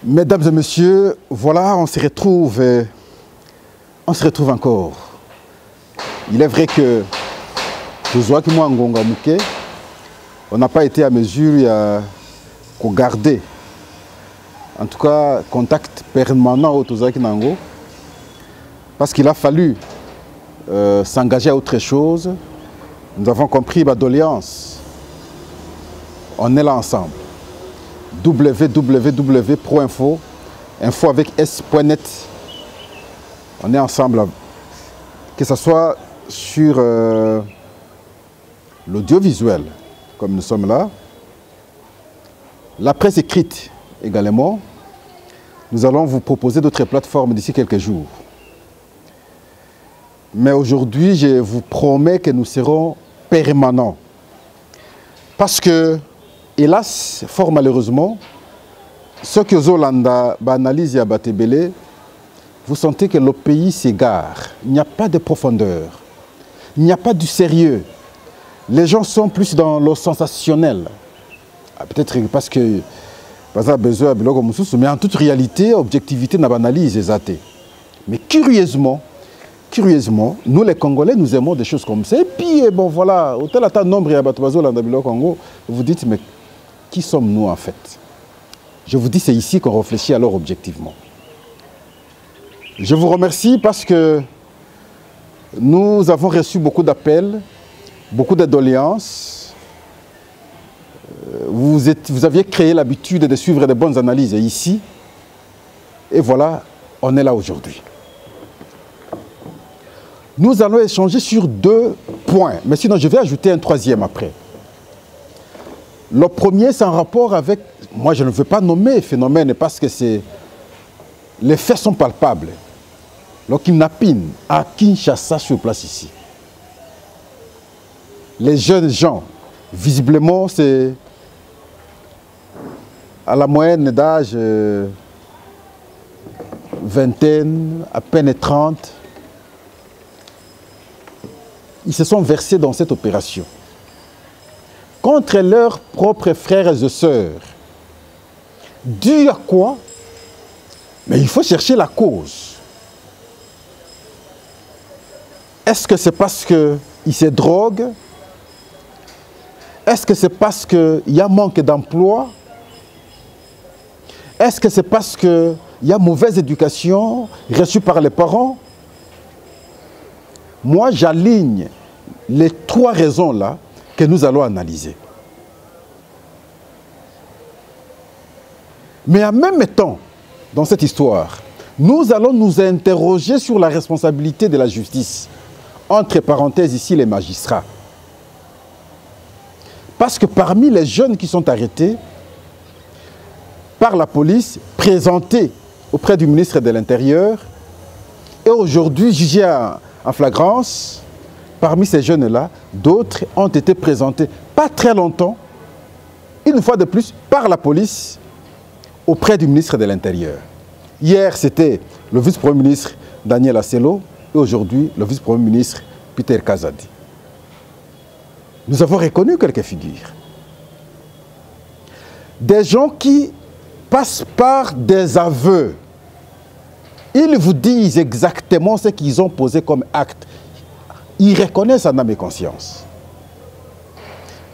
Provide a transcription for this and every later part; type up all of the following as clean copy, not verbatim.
Mesdames et messieurs, voilà, on se retrouve encore. Il est vrai que on n'a pas été à mesure de garder, en tout cas, contact permanent au Tozaki Nango, parce qu'il a fallu s'engager à autre chose. Nous avons compris ma doléance. On est là ensemble. www.pro-info, info avec s.net. On est ensemble, que ce soit sur l'audiovisuel, comme nous sommes là, la presse écrite également. Nous allons vous proposer d'autres plateformes d'ici quelques jours. Mais aujourd'hui, je vous promets que nous serons permanents. Parce que, hélas, fort malheureusement, ceux qui ont analysé à Batebele, vous sentez que le pays s'égare. Il n'y a pas de profondeur. Il n'y a pas du sérieux. Les gens sont plus dans le sensationnel. Peut-être parce que mais en toute réalité, objectivité n'a pas analyse. Mais curieusement, nous les Congolais, nous aimons des choses comme ça. Et puis, bon voilà, au tel nombre de Congo, vous dites, mais qui sommes-nous en fait? Je vous dis, c'est ici qu'on réfléchit alors objectivement. Je vous remercie parce que nous avons reçu beaucoup d'appels, beaucoup de doléances. Vous aviez créé l'habitude de suivre de bonnes analyses ici. Et voilà, on est là aujourd'hui. Nous allons échanger sur 2 points. Mais sinon, je vais ajouter un 3e après. Le premier, c'est en rapport avec... Moi, je ne veux pas nommer phénomène parce que les faits sont palpables. Le kidnapping à Kinshasa sur place ici. Les jeunes gens, visiblement, c'est à la moyenne d'âge, vingtaine, à peine 30. Ils se sont versés dans cette opération contre leurs propres frères et sœurs. Dû à quoi? Mais il faut chercher la cause. Est-ce que c'est parce qu'ils se droguent? Est-ce que c'est parce qu'il y a manque d'emploi? Est-ce que c'est parce qu'il y a mauvaise éducation reçue par les parents? Moi, j'aligne les 3 raisons-là que nous allons analyser. Mais en même temps, dans cette histoire, nous allons nous interroger sur la responsabilité de la justice. Entre parenthèses ici, les magistrats. Parce que parmi les jeunes qui sont arrêtés par la police, présentés auprès du ministre de l'Intérieur, et aujourd'hui jugés en flagrance, parmi ces jeunes-là, d'autres ont été présentés pas très longtemps, une fois de plus, par la police, auprès du ministre de l'Intérieur. Hier, c'était le vice-premier ministre Daniel Asselo, et aujourd'hui, le vice-premier ministre Peter Kazadi. Nous avons reconnu quelques figures. Des gens qui passent par des aveux. Ils vous disent exactement ce qu'ils ont posé comme acte. Ils reconnaissent en âme et conscience.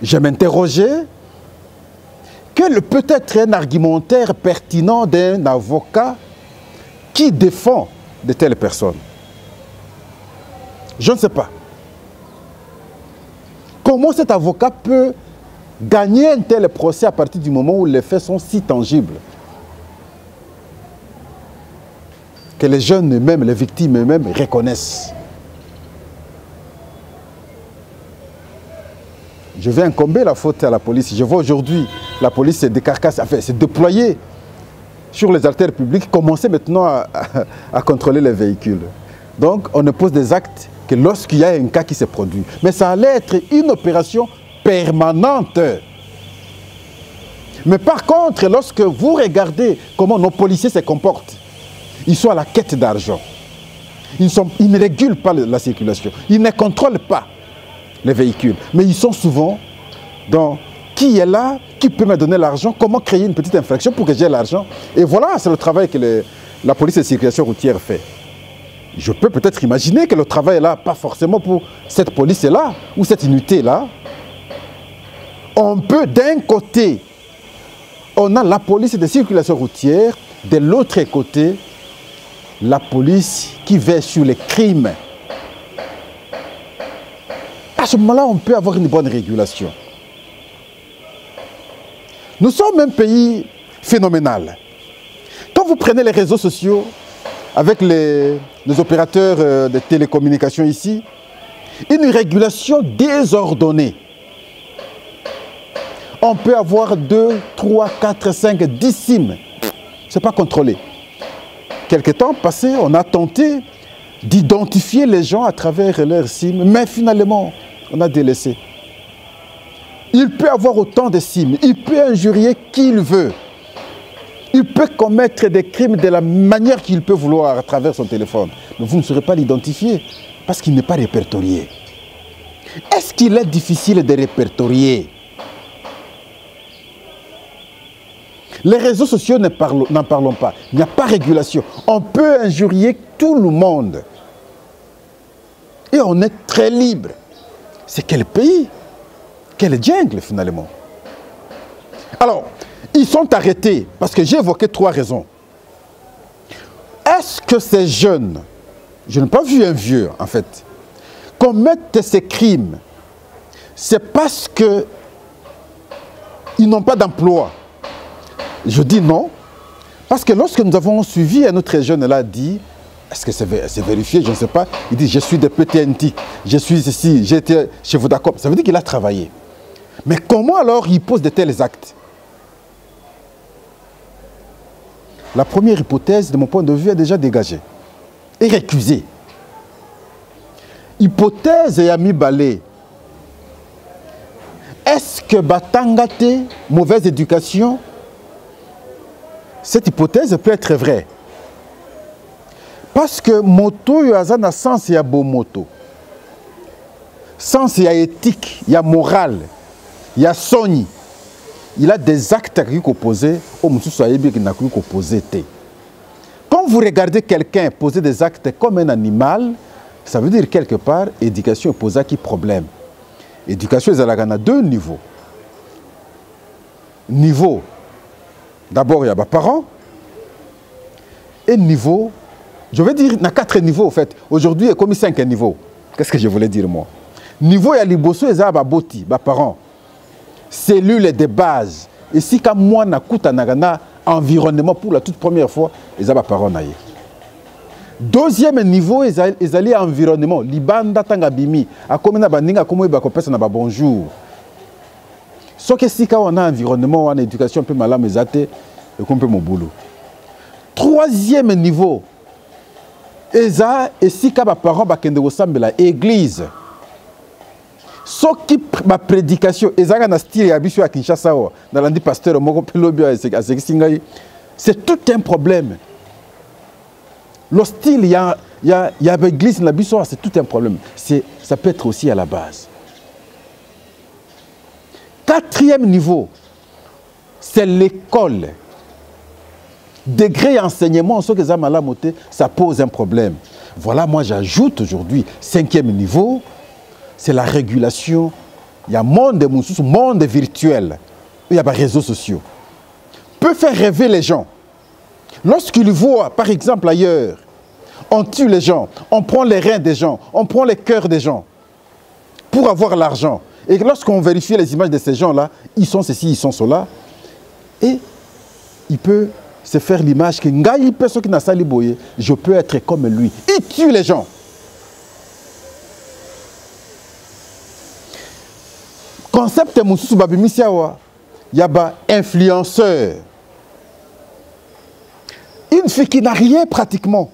Je m'interrogeais quel peut être un argumentaire pertinent d'un avocat qui défend de telles personnes. Je ne sais pas. Comment cet avocat peut gagner un tel procès à partir du moment où les faits sont si tangibles que les jeunes eux-mêmes, les victimes eux-mêmes reconnaissent. Je vais incomber la faute à la police. Je vois aujourd'hui la police se décarcasse, enfin, se déployer sur les artères publiques, commencer maintenant à contrôler les véhicules. Donc, on ne pose des actes que lorsqu'il y a un cas qui se produit. Mais ça allait être une opération permanente. Mais par contre, lorsque vous regardez comment nos policiers se comportent, ils sont à la quête d'argent. Ils ne régulent pas la circulation. Ils ne contrôlent pas les véhicules. Mais ils sont souvent dans qui est là, qui peut me donner l'argent, comment créer une petite infraction pour que j'ai l'argent. Et voilà, c'est le travail que la police de circulation routière fait. Je peux peut-être imaginer que le travail est là, pas forcément pour cette police-là ou cette unité-là. On peut, d'un côté, on a la police de circulation routière, de l'autre côté, la police qui veille sur les crimes. À ce moment-là, on peut avoir une bonne régulation. Nous sommes un pays phénoménal. Quand vous prenez les réseaux sociaux, avec les opérateurs de télécommunications ici, une régulation désordonnée. On peut avoir 2, 3, 4, 5, 10 SIM. Ce n'est pas contrôlé. Quelque temps passé, on a tenté d'identifier les gens à travers leurs SIM, mais finalement, on a délaissé. Il peut avoir autant de SIM, il peut injurier qui il veut. Il peut commettre des crimes de la manière qu'il peut vouloir à travers son téléphone. Mais vous ne saurez pas l'identifier parce qu'il n'est pas répertorié. Est-ce qu'il est difficile de répertorier? Les réseaux sociaux n'en parlons pas. Il n'y a pas de régulation. On peut injurier tout le monde. Et on est très libre. C'est quel pays? Quelle jungle finalement? Alors, ils sont arrêtés parce que j'ai évoqué 3 raisons. Est-ce que ces jeunes, je n'ai pas vu un vieux en fait, commettent ces crimes, c'est parce qu'ils n'ont pas d'emploi? Je dis non, parce que lorsque nous avons suivi un autre jeune là dit, est-ce que c'est vérifié, je ne sais pas, il dit je suis de PTNT, je suis ici, j'étais chez Vodacom, ça veut dire qu'il a travaillé. Mais comment alors il pose de tels actes? La première hypothèse, de mon point de vue, est déjà dégagée et récusée. Hypothèse Yami Balé. Est-ce que Batangate, mauvaise éducation? Cette hypothèse peut être vraie. Parce que moto yazana sens ya beau moto. Sens ya éthique, ya morale, ya soni. Il a des actes à poser au Quand vous regardez quelqu'un poser des actes comme un animal, ça veut dire quelque part, éducation est posée qui problème. Éducation, il y a 2 niveaux. Niveau, d'abord, il y a les parents. Et niveau, je veux dire, il y a 4 niveaux en fait. Aujourd'hui, il y a comme 5 niveaux. Qu'est-ce que je voulais dire moi? Niveau, il y a les bosso, il y a les parents. Cellules de base. Et si comme moi, je suis environnement pour la toute première fois, ils ont les parents. Deuxième niveau, ils ont environnement. Libanda tangabimi. A comme na bandinga comme ba kopesa na ba bonjour. Ce que si on a environnement, on a éducation un peu mal mais zate et qu'on peut mon boulot. Troisième niveau. Eza et si ka ba parents ba kende osambela église. Ce qui ma prédication, ezanga na style ya biso à Kinshasa dans l'andi pasteur moko pelobi à Sekisingay, c'est tout un problème. Le style, il y a l'église, c'est tout un problème. Ça peut être aussi à la base. 4e niveau, c'est l'école. Degré enseignement, ce que ça pose un problème. Voilà, moi j'ajoute aujourd'hui, 5e niveau, c'est la régulation. Il y a monde virtuel, il y a des réseaux sociaux. Peut faire rêver les gens. Lorsqu'ils voient, par exemple ailleurs, on tue les gens, on prend les reins des gens, on prend les cœurs des gens pour avoir l'argent. Et lorsqu'on vérifie les images de ces gens-là, ils sont ceci, ils sont cela. Et il peut se faire l'image que je peux être comme lui. Il tue les gens. Concept Moussou Babimisiawa, il y a un influenceur. Une fille qui n'a rien pratiquement.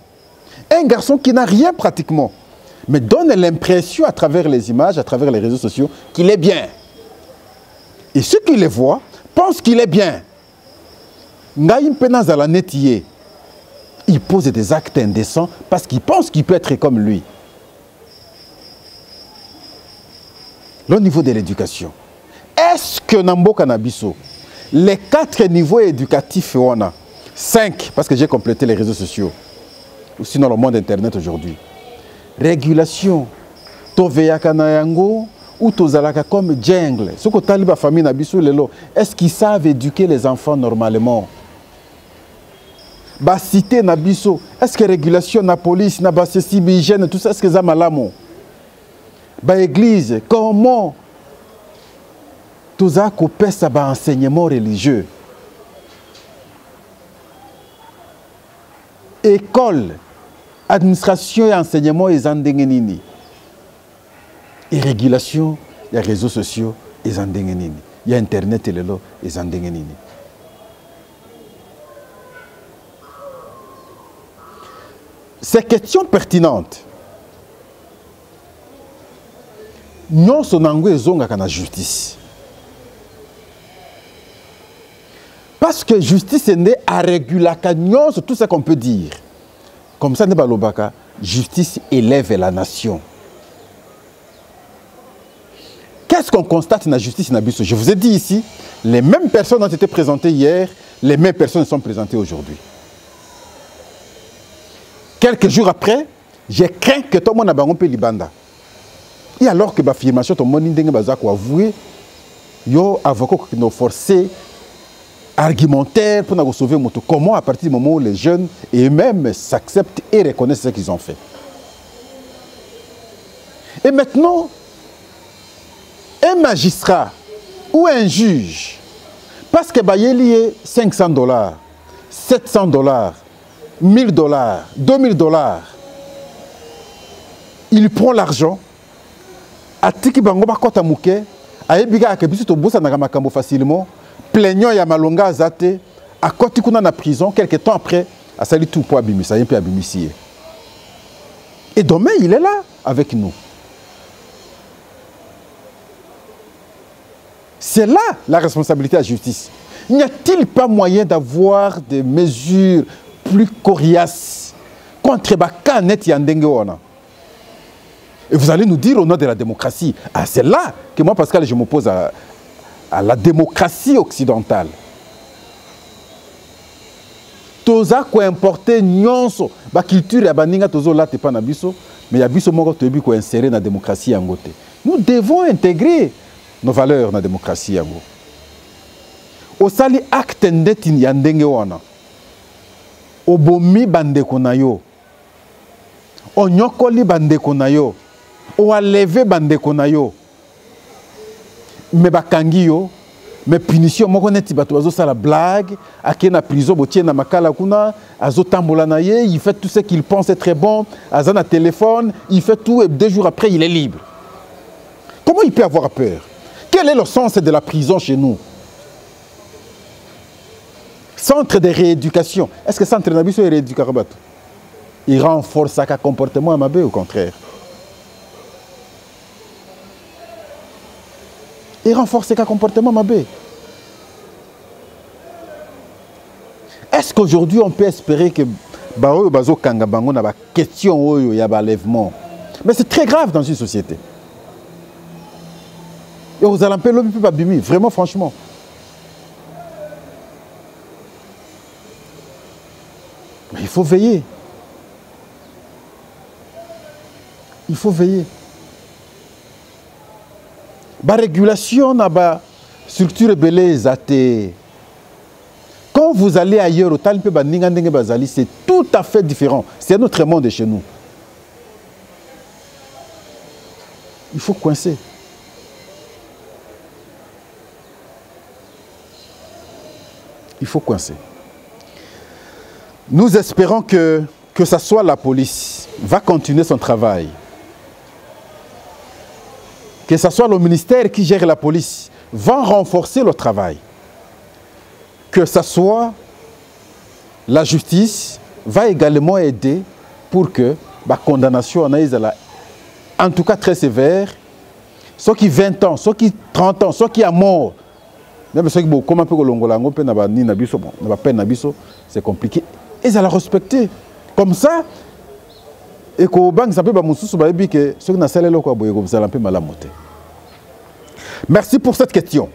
Un garçon qui n'a rien pratiquement. Mais donne l'impression à travers les images, à travers les réseaux sociaux, qu'il est bien. Et ceux qui les voient pensent qu'il est bien. Il pose des actes indécents parce qu'il pense qu'il peut être comme lui. Au niveau de l'éducation, est-ce que Namboka Nabiso, les 4 niveaux éducatifs, on a 5, parce que j'ai complété les réseaux sociaux, ou sinon le monde internet aujourd'hui. Régulation, Toveyaka Nayango, ou Tozalaka comme jungle. Ce que Taliba famille Nabiso Lelo, est-ce qu'ils savent éduquer les enfants normalement? Ba cité Nabiso, est-ce que régulation, la police, na ceci, hygiène, tout ça, est-ce que ça malamo? Ba église, comment Toza kopé ça ba enseignement religieux? École, administration et enseignement et zandengenini. Et régulation, il y a réseaux sociaux et zandengenini. Il y a internet et lelo et zandengenini. Ces questions pertinentes, nous sommes dans la justice. Parce que justice est née à réguler tout ce qu'on peut dire. Comme ça, justice élève la nation. Qu'est-ce qu'on constate dans la justice? Je vous ai dit ici, les mêmes personnes ont été présentées hier, les mêmes personnes sont présentées aujourd'hui. Quelques jours après, j'ai craint que tout le monde ait un peu libanda. Et alors que l'affirmation, tout le monde a avoué, il y a des avocats qui ont forcé argumentaire pour nous sauver. Comment, à partir du moment où les jeunes eux-mêmes s'acceptent et reconnaissent ce qu'ils ont fait. Et maintenant, un magistrat ou un juge, parce que il y a $500, $700, $1000, $2000, il prend l'argent, atiki bango bakota muke, ayebiga akebisu to bosa na makambo facilement, plaignant ya malonga azate, akoti kuna na prison quelque temps après, a sali tout pour abimisa, un peu abimisier. Et demain il est là avec nous. C'est là la responsabilité de la justice. N'y a-t-il pas moyen d'avoir des mesures plus coriaces contre Bakanet Yandengeona? Et vous allez nous dire au nom de la démocratie. Ah, c'est là que moi, Pascal, je m'oppose à la démocratie occidentale. Toza ko importer nyonso ba culture ya baninga tozo la te pa na biso, mais ya biso moko toyebi ko insérer na démocratie yango te. Nous devons intégrer nos valeurs na démocratie yango. Osali acte ndeti ya ndenge wana. Obomi bandeko na yo. Onyokoli bandeko na yo. Oaleve bandeko na yo. Me bakangi yo. Mais punition, moko neti bato bazo sala blague, ake na prison botie na makala kuna, azo tambola na ye, il fait tout ce qu'il pense être très bon, aza na téléphone, il fait tout et 2 jours après il est libre. Comment il peut avoir peur? Quel est le sens de la prison chez nous? Centre de rééducation. Est-ce que centre de rééducation est rééducation? Il renforce sa comportement amabé, au contraire. Il renforce ses comportements amabé. Est-ce qu'aujourd'hui on peut espérer que Baoyo Bazo Kanga Bango n'a pas question il y a un lèvement? Mais c'est très grave dans une société. Et vous allez appeler l'homme plus pas bimi, vraiment franchement. Mais il faut veiller. Il faut veiller. La régulation n'a pas structure belée. Quand vous allez ailleurs, c'est tout à fait différent. C'est un autre monde chez nous. Il faut coincer. Il faut coincer. Nous espérons que ce soit la police va continuer son travail. Que ce soit le ministère qui gère la police, va renforcer le travail. Que ce soit la justice, va également aider pour que la condamnation en tout cas très sévère, ceux qui 20 ans, ceux qui 30 ans, ceux qui sont morts, même ceux qui comme un peu c'est compliqué. Et ça la respecter. Comme ça, et que banque ça peut pas que ceux qui n'ont pas le quoi ça un peu malamoté. Merci pour cette question.